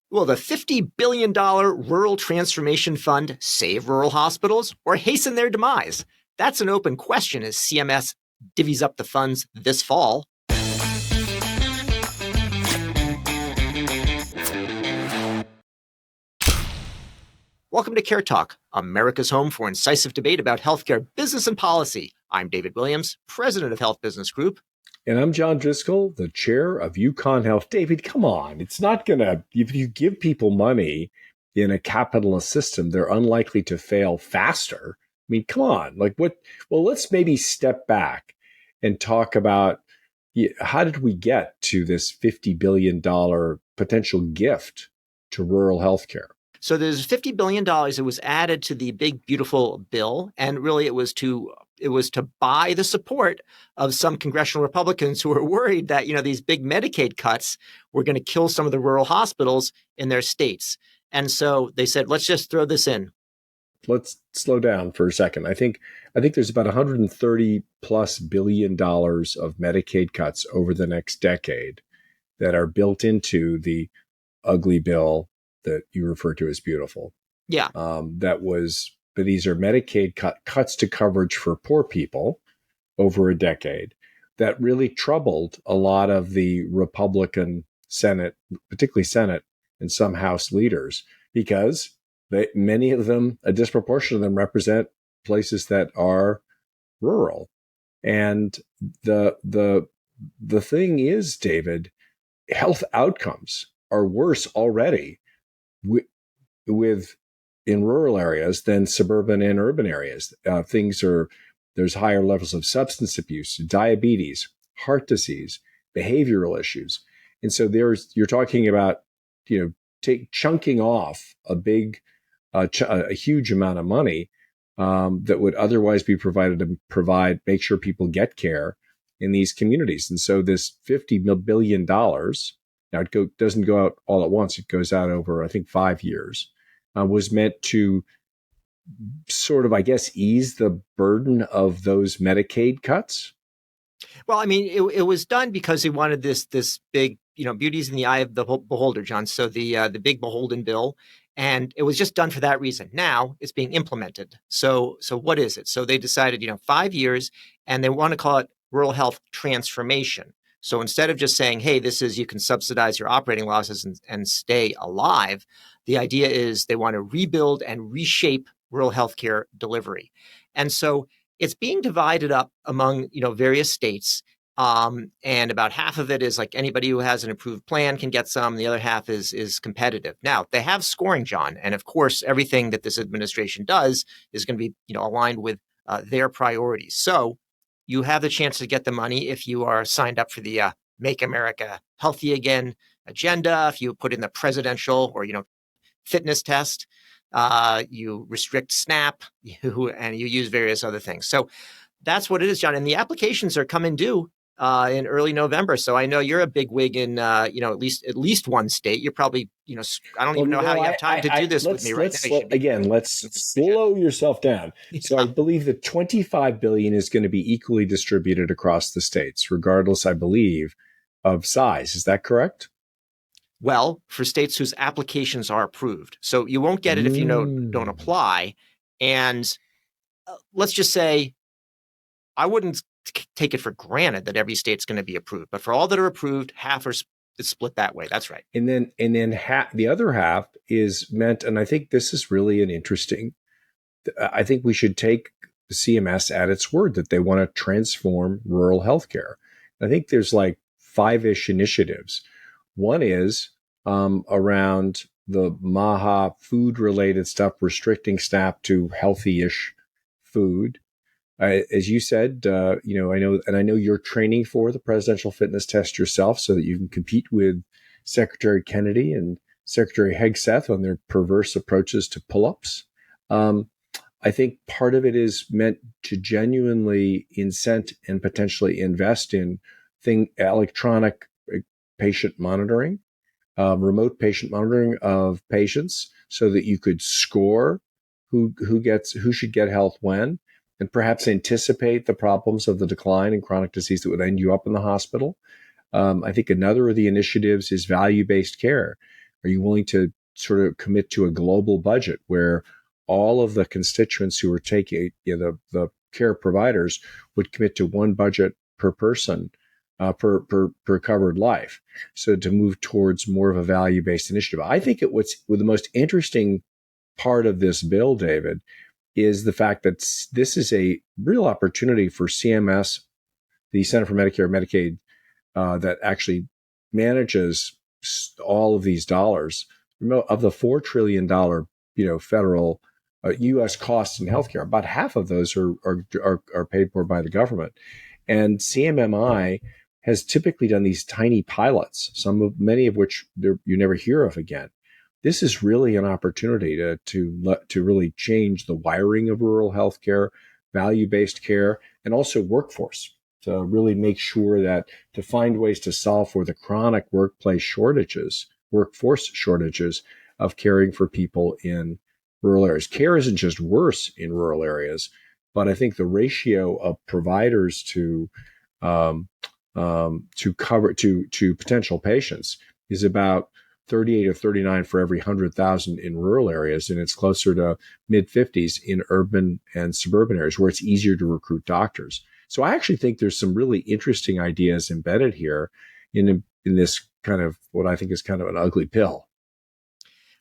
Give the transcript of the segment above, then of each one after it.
Will the $50 billion Rural Transformation Fund save rural hospitals or hasten their demise? That's an open question as CMS divvies up the funds this fall. Welcome to CareTalk, America's home for incisive debate about healthcare business and policy. I'm David Williams, president of Health Business Group. And I'm John Driscoll, the chair of UConn Health. David, come on. It's not going to, if you give people money in a capitalist system, they're unlikely to fail faster. I mean, come on. Like what? Well, let's maybe step back and talk about how did we get to this $50 billion potential gift to rural healthcare? So there's $50 billion that was added to the big, beautiful bill. And really it was to buy the support of some congressional Republicans who were worried that, these big Medicaid cuts were going to kill some of the rural hospitals in their states. And so they said, let's just throw this in. Let's slow down for a second. I think there's about $130+ billion of Medicaid cuts over the next decade that are built into the ugly bill that you refer to as beautiful. Yeah. But these are Medicaid cuts to coverage for poor people over a decade that really troubled a lot of the Republican Senate, particularly Senate and some House leaders, because many of them, a disproportion of them, represent places that are rural. And the thing is, David, health outcomes are worse already in rural areas than suburban and urban areas. There's higher levels of substance abuse, diabetes, heart disease, behavioral issues. And so you're talking about, chunking off a huge amount of money that would otherwise be provided to make sure people get care in these communities. And so this $50 billion, now it doesn't go out all at once. It goes out over, I think, 5 years, was meant to sort of, I guess, ease the burden of those Medicaid cuts. Well, I mean, it was done because he wanted this big, beauty's in the eye of the beholder, John. So the big beholden bill, and it was just done for that reason. Now it's being implemented. So what is it? So they decided, 5 years, and they want to call it rural health transformation. So instead of just saying, hey, you can subsidize your operating losses and stay alive, the idea is they want to rebuild and reshape rural healthcare delivery. And so it's being divided up among, various states. And about half of it is like anybody who has an approved plan can get some. The other half is competitive. Now, they have scoring, John. And of course, everything that this administration does is going to be, aligned with their priorities. So you have the chance to get the money if you are signed up for the Make America Healthy Again agenda, if you put in the presidential or, fitness test, you restrict SNAP, and you use various other things. So that's what it is, John. And the applications are coming due in early November. So I know you're a big wig in, at least one state. You're probably, I don't even know how you have time to do this with me right now. Let's slow yourself down. Yeah. So I believe that $25 billion is going to be equally distributed across the states, regardless, I believe, of size. Is that correct? Well, for states whose applications are approved. So you won't get it if you don't apply. And let's just say, I wouldn't take it for granted that every state's going to be approved. But for all that are approved, half are split that way. That's right. And then the other half is meant, and I think this is really I think we should take the CMS at its word that they want to transform rural healthcare. I think there's like 5-ish initiatives. One is around the MAHA food-related stuff, restricting SNAP to healthy-ish food. As you said, I know you're training for the presidential fitness test yourself so that you can compete with Secretary Kennedy and Secretary Hegseth on their perverse approaches to pull-ups. I think part of it is meant to genuinely incent and potentially invest in electronic patient monitoring, remote patient monitoring of patients, so that you could score who should get health when, and perhaps anticipate the problems of the decline in chronic disease that would end you up in the hospital. I think another of the initiatives is value-based care. Are you willing to sort of commit to a global budget where all of the constituents who are taking, the care providers would commit to one budget per person, per covered life? So to move towards more of a value-based initiative. I think the most interesting part of this bill, David, is the fact that this is a real opportunity for CMS, the Center for Medicare and Medicaid, that actually manages all of these dollars of the $4 trillion, federal U.S. costs in healthcare. About half of those are paid for by the government, and CMMI has typically done these tiny pilots, many of which you never hear of again. This is really an opportunity to really change the wiring of rural healthcare, value-based care, and also workforce, to really make sure that to find ways to solve for the chronic workforce shortages of caring for people in rural areas. Care isn't just worse in rural areas, but I think the ratio of providers to potential patients is about 38 or 39 for every 100,000 in rural areas, and it's closer to mid-50s in urban and suburban areas where it's easier to recruit doctors. So I actually think there's some really interesting ideas embedded here in this kind of what I think is kind of an ugly pill.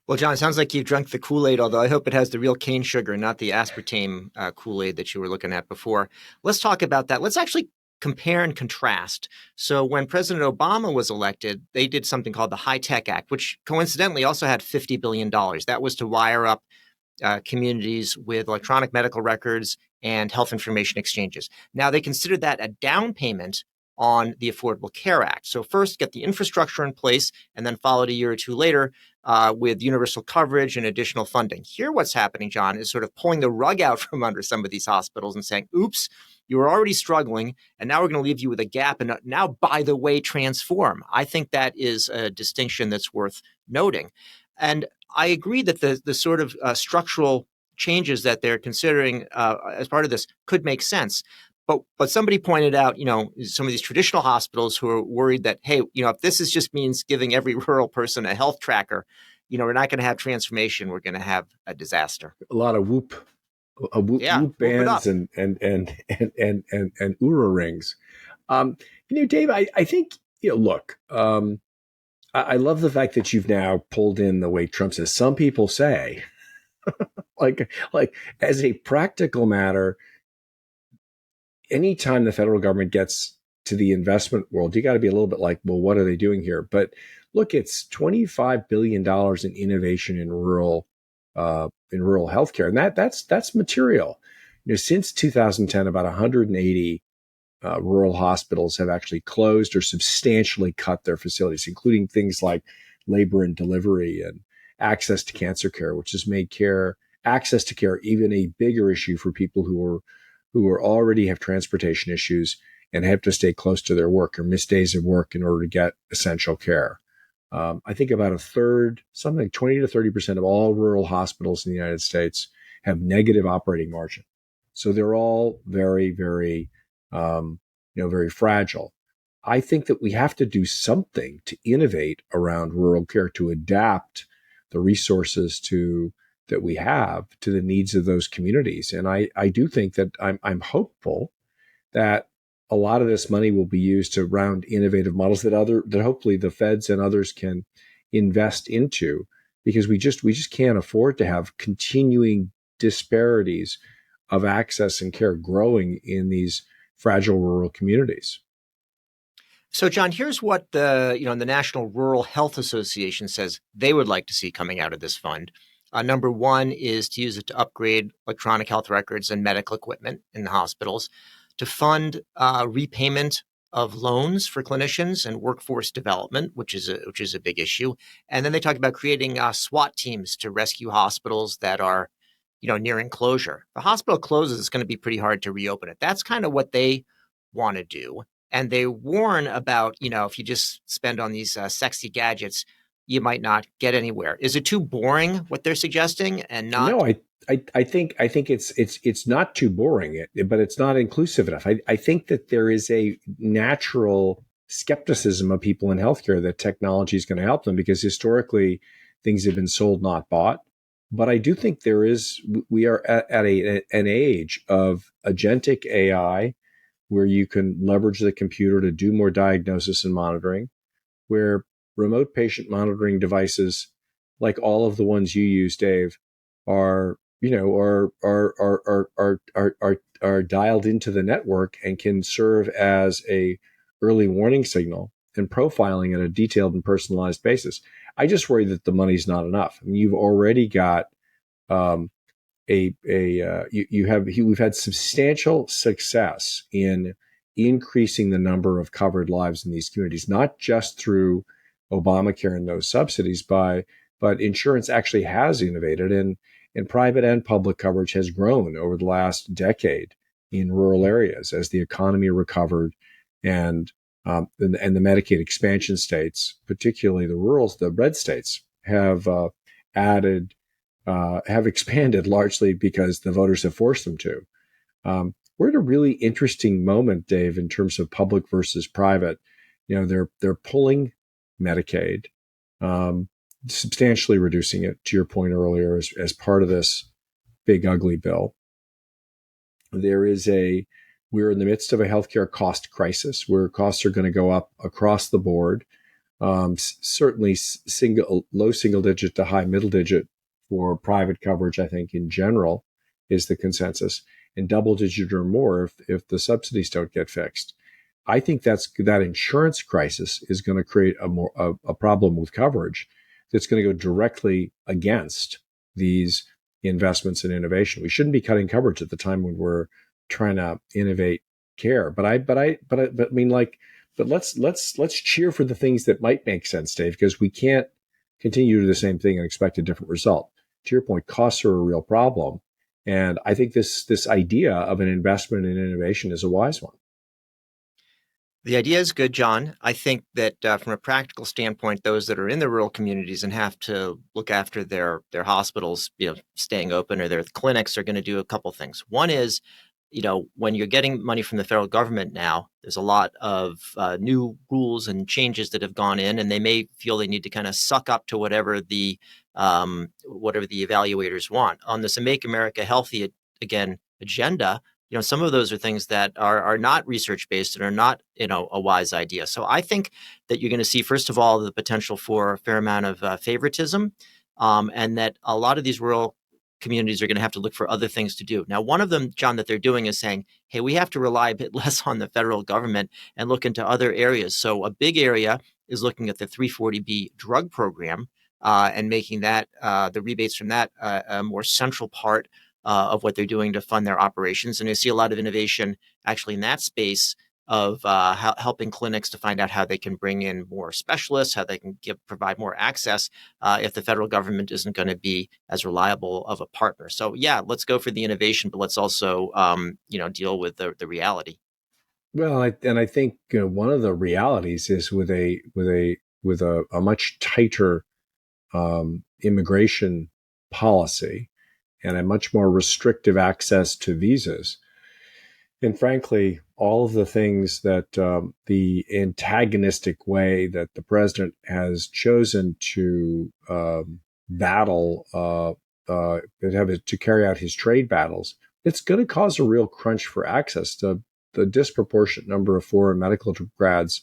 Well, John, it sounds like you've drunk the Kool-Aid, although I hope it has the real cane sugar, not the aspartame Kool-Aid that you were looking at before. Let's talk about that. Let's actually compare and contrast. So when President Obama was elected, they did something called the High-Tech Act, which coincidentally also had $50 billion. That was to wire up communities with electronic medical records and health information exchanges. Now, they considered that a down payment on the Affordable Care Act. So first, get the infrastructure in place, and then followed a year or two later with universal coverage and additional funding. Here, what's happening, John, is sort of pulling the rug out from under some of these hospitals and saying, oops, you were already struggling, and now we're going to leave you with a gap. And now, by the way, transform. I think that is a distinction that's worth noting. And I agree that the sort of structural changes that they're considering as part of this could make sense. But somebody pointed out, some of these traditional hospitals who are worried that, hey, if this just means giving every rural person a health tracker, we're not going to have transformation. We're going to have a disaster. A lot of whoop bands and Oura rings. Dave, I think, look, I love the fact that you've now pulled in the way Trump says. Some people say, like as a practical matter, anytime the federal government gets to the investment world, you got to be a little bit like, well, what are they doing here? But look, it's $25 billion in innovation in rural healthcare, and that's material. Since 2010, about 180 rural hospitals have actually closed or substantially cut their facilities, including things like labor and delivery and access to cancer care, which has made access to care even a bigger issue for people who already have transportation issues and have to stay close to their work or miss days of work in order to get essential care. I think about a third, something like 20 to 30% of all rural hospitals in the United States have negative operating margin. So they're all very, very, very fragile. I think that we have to do something to innovate around rural care, to adapt the resources that we have to the needs of those communities. And I do think that I'm hopeful that a lot of this money will be used around innovative models that hopefully the feds and others can invest into, because we just can't afford to have continuing disparities of access and care growing in these fragile rural communities. So, John, here's what the National Rural Health Association says they would like to see coming out of this fund. Number one is to use it to upgrade electronic health records and medical equipment in the hospitals, to fund repayment of loans for clinicians and workforce development, which is a big issue. And then they talk about creating SWAT teams to rescue hospitals that are, nearing closure. If a hospital closes, it's going to be pretty hard to reopen it. That's kind of what they want to do. And they warn about, if you just spend on these sexy gadgets, you might not get anywhere. Is it too boring what they're suggesting and not? No, I think it's not too boring, but it's not inclusive enough. I think that there is a natural skepticism of people in healthcare that technology is going to help them, because historically things have been sold, not bought. But I do think we are at an age of agentic AI, where you can leverage the computer to do more diagnosis and monitoring, where remote patient monitoring devices, like all of the ones you use, Dave, are are dialed into the network and can serve as a early warning signal and profiling at a detailed and personalized basis. I just worry that the money's not enough. I mean, you've already got um, we've had substantial success in increasing the number of covered lives in these communities, not just through Obamacare and those subsidies, but insurance actually has innovated, and private and public coverage has grown over the last decade in rural areas as the economy recovered, and the Medicaid expansion states, particularly the red states, added have expanded largely because the voters have forced them to. We're at a really interesting moment, Dave, in terms of public versus private. They're pulling Medicaid, substantially reducing it, to your point earlier, as part of this big ugly bill. We're in the midst of a healthcare cost crisis where costs are going to go up across the board. Certainly low single digit to high middle digit for private coverage, I think, in general, is the consensus, and double digit or more if the subsidies don't get fixed. I think that insurance crisis is going to create a problem with coverage that's going to go directly against these investments in innovation. We shouldn't be cutting coverage at the time when we're trying to innovate care. But let's cheer for the things that might make sense, Dave, because we can't continue to do the same thing and expect a different result. To your point, costs are a real problem. And I think this idea of an investment in innovation is a wise one. The idea is good, John. I think that from a practical standpoint, those that are in the rural communities and have to look after their hospitals, staying open, or their clinics, are going to do a couple things. One is, when you're getting money from the federal government now, there's a lot of new rules and changes that have gone in, and they may feel they need to kind of suck up to whatever the evaluators want. On this Make America Healthy Again agenda, some of those are things that are not research based and are not, a wise idea. So I think that you're going to see, first of all, the potential for a fair amount of favoritism, and that a lot of these rural communities are going to have to look for other things to do. Now, one of them, John, that they're doing is saying, hey, we have to rely a bit less on the federal government and look into other areas. So a big area is looking at the 340B drug program, and making that the rebates from that a more central part of what they're doing to fund their operations. And you see a lot of innovation actually in that space of helping clinics to find out how they can bring in more specialists, how they can provide more access if the federal government isn't going to be as reliable of a partner. So yeah, let's go for the innovation, but let's also deal with the reality. Well, I think one of the realities is with a much tighter immigration policy and a much more restrictive access to visas. And frankly, all of the things that the antagonistic way that the president has chosen to battle, to carry out his trade battles, it's going to cause a real crunch for access. The disproportionate number of foreign medical grads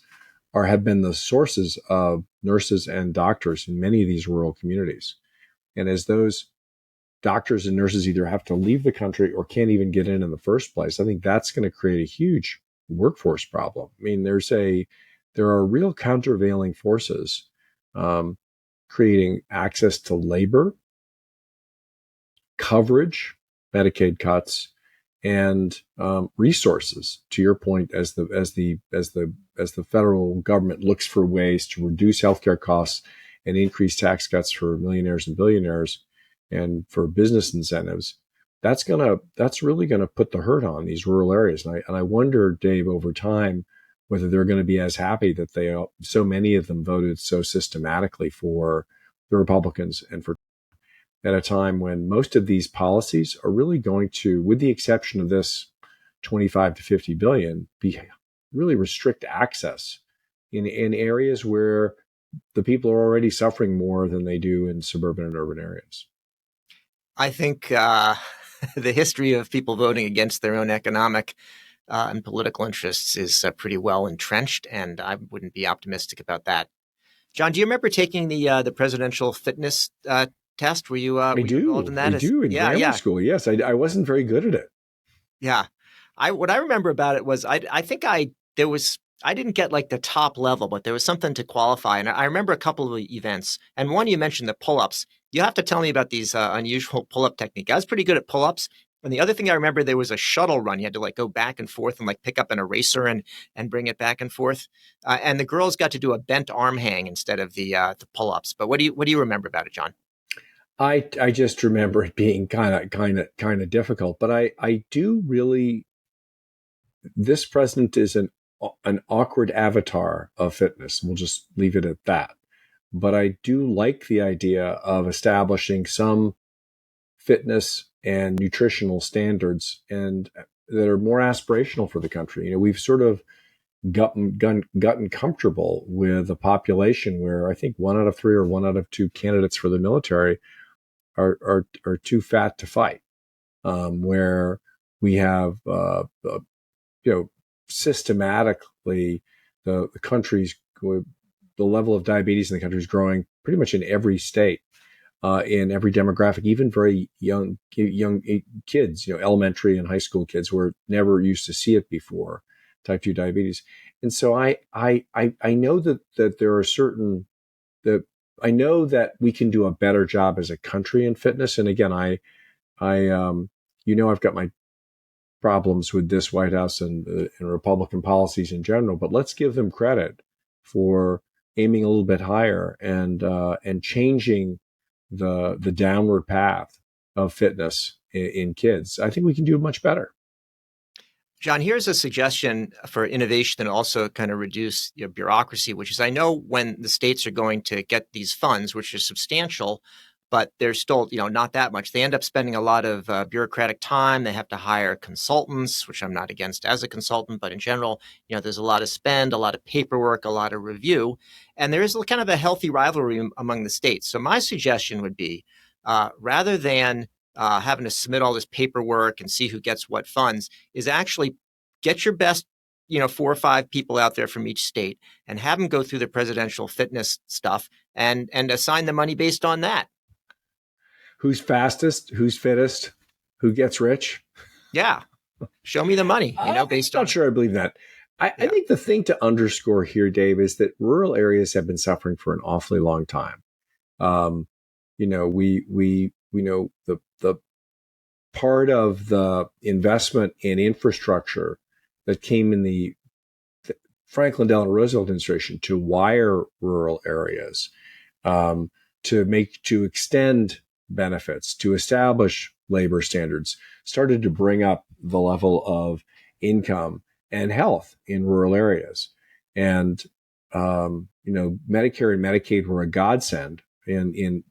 have been the sources of nurses and doctors in many of these rural communities. And as those doctors and nurses either have to leave the country or can't even get in the first place, I think that's going to create a huge workforce problem. I mean, there are real countervailing forces creating access to labor, coverage, Medicaid cuts, and resources. To your point, as the federal government looks for ways to reduce healthcare costs and increase tax cuts for millionaires and billionaires, and for business incentives, that's really gonna put the hurt on these rural areas. And I wonder, Dave, over time, whether they're going to be as happy that so many of them voted so systematically for the Republicans, and for at a time when most of these policies are really going to, with the exception of this 25 to 50 billion, be really restrict access in areas where the people are already suffering more than they do in suburban and urban areas. I think the history of people voting against their own economic and political interests is pretty well entrenched, and I wouldn't be optimistic about that. John, do you remember taking the presidential fitness test? Were you involved in I that? do in Yeah, grammar yeah, school. Yes, I wasn't very good at it. yeah. What I remember about it was I think I didn't get like the top level, but there was something to qualify. And I remember a couple of events. And one, you mentioned the pull-ups. You have to tell me about these unusual pull-up technique. I was pretty good at pull-ups. And the other thing I remember, there was a shuttle run. You had to like go back and forth and like pick up an eraser and bring it back and forth. And the girls got to do a bent arm hang instead of the pull-ups. But what do you remember about it, John? I just remember it being kind of difficult, but I do really. This president is an awkward avatar of fitness. We'll just leave it at that. But I do like the idea of establishing some fitness and nutritional standards and that are more aspirational for the country. We've sort of gotten comfortable with a population where I think 1 out of 3 or 1 out of 2 candidates for the military are too fat to fight. Where we have systematically the country's the level of diabetes in the country is growing pretty much in every state, in every demographic, even very young kids, elementary and high school kids who were never used to see it before, type 2 diabetes. And so I know that there are certain that I know that we can do a better job as a country in fitness. And again, I've got my problems with this White House and Republican policies in general, but let's give them credit for aiming a little bit higher and changing the downward path of fitness in kids. I think we can do much better. John, here's a suggestion for innovation and also kind of reduce bureaucracy, which is I know when the states are going to get these funds, which are substantial, but they're still, not that much. They end up spending a lot of bureaucratic time. They have to hire consultants, which I'm not against as a consultant, but in general, there's a lot of spend, a lot of paperwork, a lot of review, and there is kind of a healthy rivalry among the states. So my suggestion would be, rather than having to submit all this paperwork and see who gets what funds, is actually get your best 4 or 5 people out there from each state and have them go through the presidential fitness stuff and assign the money based on that. Who's fastest, who's fittest, who gets rich? Yeah, show me the money, based I'm on. not sure I believe that. I think the thing to underscore here, Dave, is that rural areas have been suffering for an awfully long time. We know the part of the investment in infrastructure that came in the Franklin Delano Roosevelt administration to wire rural areas, to extend benefits, to establish labor standards, started to bring up the level of income and health in rural areas. And Medicare and Medicaid were a godsend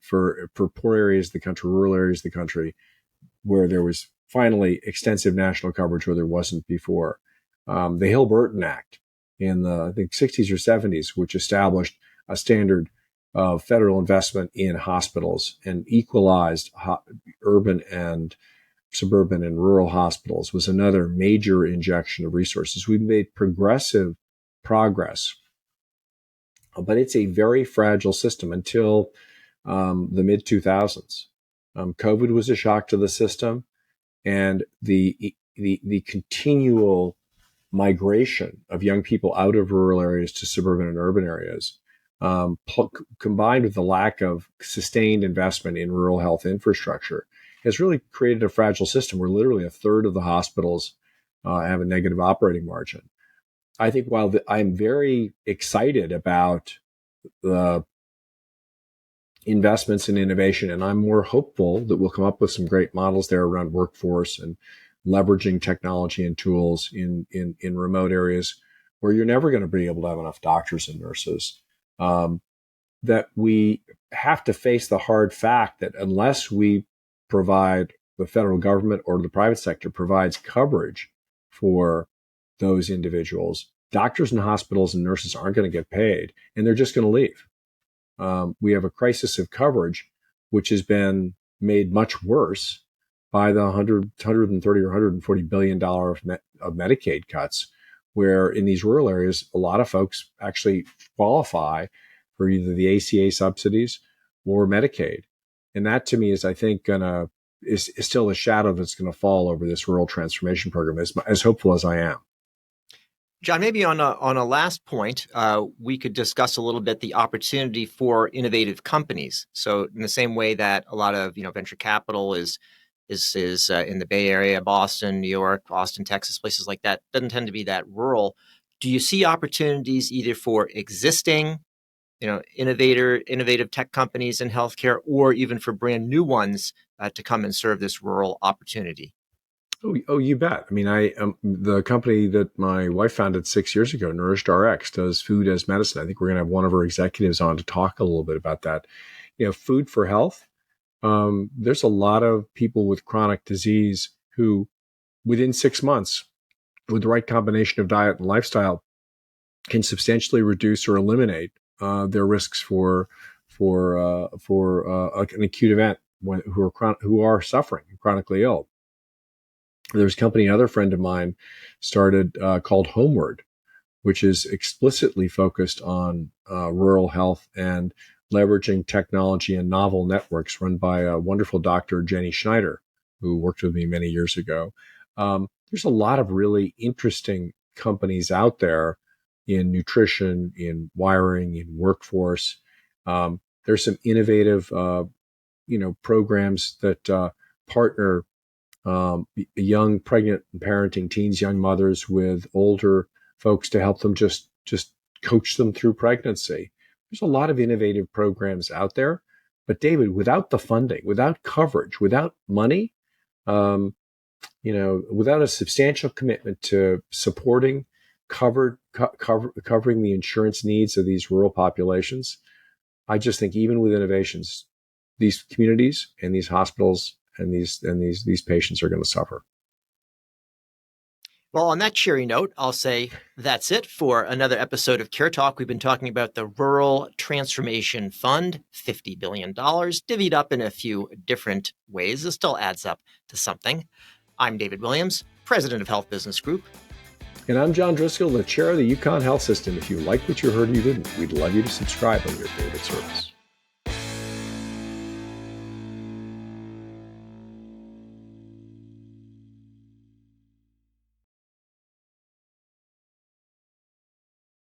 for poor areas of the country, rural areas of the country, where there was finally extensive national coverage where there wasn't before. The Hill-Burton Act in the, I think, 60s or 70s, which established a standard of federal investment in hospitals and equalized urban and suburban and rural hospitals, was another major injection of resources. We've made progressive progress, but it's a very fragile system until the mid-2000s. COVID was a shock to the system, and the continual migration of young people out of rural areas to suburban and urban areas, combined with the lack of sustained investment in rural health infrastructure, has really created a fragile system where literally a third of the hospitals have a negative operating margin. I think while I'm very excited about the investments in innovation, and I'm more hopeful that we'll come up with some great models there around workforce and leveraging technology and tools in remote areas where you're never going to be able to have enough doctors and nurses, that we have to face the hard fact that unless we provide, the federal government or the private sector provides coverage for those individuals, doctors and hospitals and nurses aren't going to get paid, and they're just going to leave. We have a crisis of coverage, which has been made much worse by the 130 or $140 billion of Medicaid cuts, where in these rural areas, a lot of folks actually qualify for either the ACA subsidies or Medicaid. And that, to me, is, I think, is still a shadow that's going to fall over this rural transformation program, as hopeful as I am. John, maybe on a last point, we could discuss a little bit the opportunity for innovative companies. So in the same way that a lot of venture capital is in the Bay Area, Boston, New York, Austin, Texas, places like that, doesn't tend to be that rural. Do you see opportunities either for existing, innovative tech companies in healthcare, or even for brand new ones to come and serve this rural opportunity? Oh, you bet. I mean, the company that my wife founded 6 years ago, NourishedRx, does food as medicine. I think we're going to have one of our executives on to talk a little bit about that. Food for health. There's a lot of people with chronic disease who, within 6 months, with the right combination of diet and lifestyle, can substantially reduce or eliminate their risks for an acute event who are suffering, chronically ill. There's a company another friend of mine started called Homeward, which is explicitly focused on rural health and leveraging technology and novel networks, run by a wonderful doctor, Jenny Schneider, who worked with me many years ago. There's a lot of really interesting companies out there in nutrition, in wiring, in workforce. There's some innovative, programs that partner young pregnant and parenting teens, young mothers with older folks to help them just coach them through pregnancy. There's a lot of innovative programs out there. But David, without the funding, without coverage, without money, without a substantial commitment to supporting, covering the insurance needs of these rural populations, I just think even with innovations, these communities and these hospitals and these patients are going to suffer. Well, on that cheery note, I'll say that's it for another episode of CareTalk. We've been talking about the Rural Transformation Fund, $50 billion, divvied up in a few different ways. It still adds up to something. I'm David Williams, president of Health Business Group. And I'm John Driscoll, the chair of the Yukon Health System. If you liked what you heard and you didn't, we'd love you to subscribe on your favorite service.